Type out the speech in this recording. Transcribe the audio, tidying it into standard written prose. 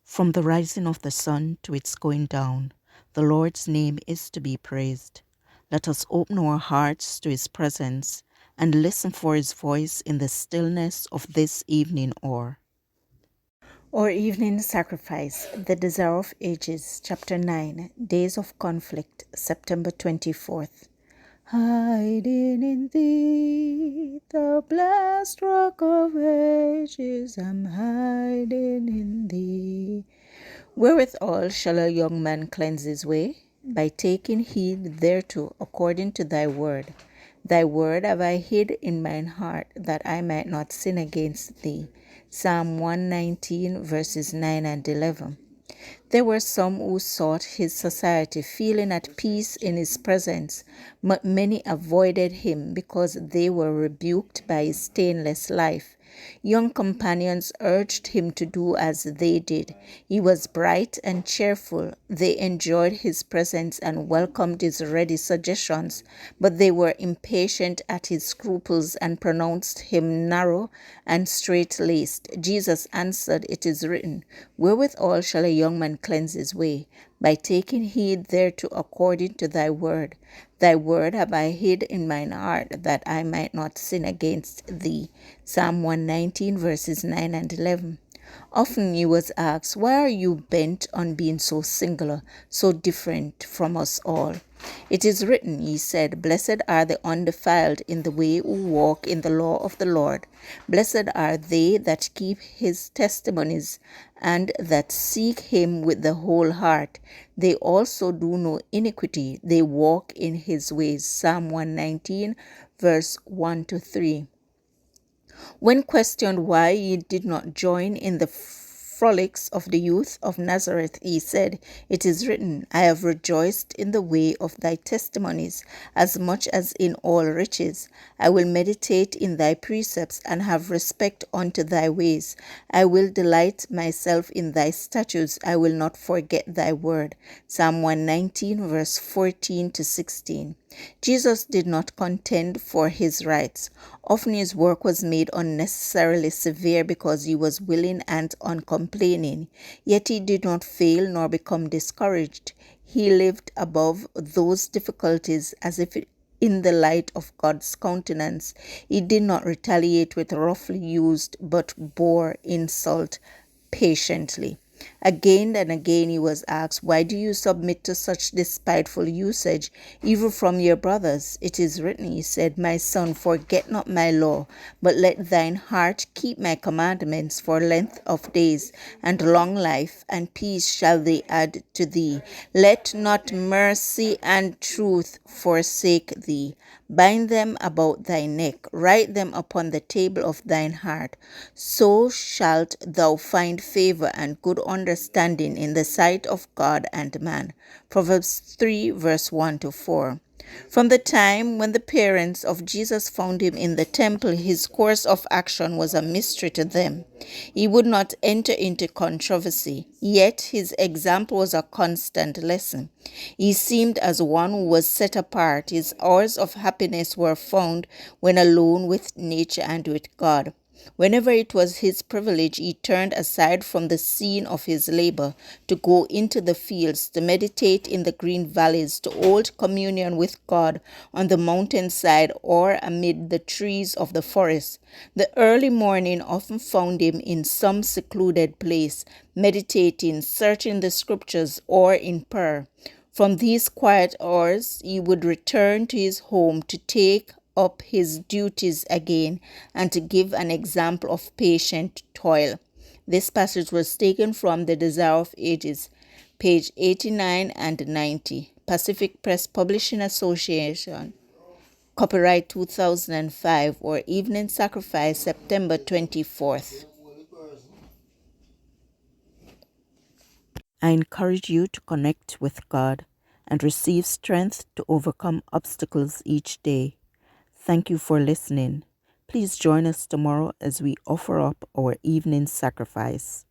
From the rising of the sun to its going down, the Lord's name is to be praised. Let us open our hearts to his presence and listen for his voice in the stillness of this evening hour. Our evening sacrifice, the desire of ages, chapter 9, days of conflict, September 24th. Hiding in thee, thou blessed rock of ages, I'm hiding in thee. Wherewithal shall a young man cleanse his way? By taking heed thereto according to thy word. Thy word have I hid in mine heart, that I might not sin against thee. Psalm 119, verses 9 and 11. There were some who sought his society, feeling at peace in his presence, but many avoided him because they were rebuked by his stainless life. Young companions urged him to do as they did. He was bright and cheerful. They enjoyed his presence and welcomed his ready suggestions, but they were impatient at his scruples and pronounced him narrow and strait-laced. Jesus answered, "It is written, Wherewithal shall a young man cleanse his way? By taking heed thereto according to thy word. Thy word have I hid in mine heart, that I might not sin against thee." Psalm 119, verses 9 and 11. Often he was asked, "Why are you bent on being so singular, so different from us all?" "It is written," he said, "Blessed are the undefiled in the way who walk in the law of the Lord. Blessed are they that keep his testimonies and that seek him with the whole heart. They also do no iniquity, they walk in his ways." Psalm 119, verse 1 to 3. When questioned why he did not join in the frolics of the youth of Nazareth, he said, "It is written, I have rejoiced in the way of thy testimonies as much as in all riches. I will meditate in thy precepts and have respect unto thy ways. I will delight myself in thy statutes. I will not forget thy word." Psalm 119, verse 14 to 16. Jesus did not contend for his rights. Often his work was made unnecessarily severe because he was willing and uncomplaining. Yet he did not fail nor become discouraged. He lived above those difficulties as if in the light of God's countenance. He did not retaliate with roughly used, but bore insult patiently. Again and again he was asked, "Why do you submit to such despiteful usage, even from your brothers? It is written," he said, "My son, forget not my law, but let thine heart keep my commandments. For length of days and long life and peace shall they add to thee. Let not mercy and truth forsake thee. Bind them about thy neck, write them upon the table of thine heart. So shalt thou find favor and good understanding in the sight of God and man." Proverbs 3, verse 1 to 4. From the time when the parents of Jesus found him in the temple, his course of action was a mystery to them. He would not enter into controversy, yet his example was a constant lesson. He seemed as one who was set apart. His hours of happiness were found when alone with nature and with God. Whenever it was his privilege, he turned aside from the scene of his labor to go into the fields, to meditate in the green valleys, to hold communion with God on the mountainside or amid the trees of the forest. The early morning often found him in some secluded place, meditating, searching the scriptures, or in prayer. From these quiet hours, he would return to his home to take up his duties again and to give an example of patient toil. This passage was taken from The Desire of Ages, page 89 and 90. Pacific Press Publishing Association. Copyright 2005, or Evening Sacrifice, September 24th. I encourage you to connect with God and receive strength to overcome obstacles each day. Thank you for listening. Please join us tomorrow as we offer up our evening sacrifice.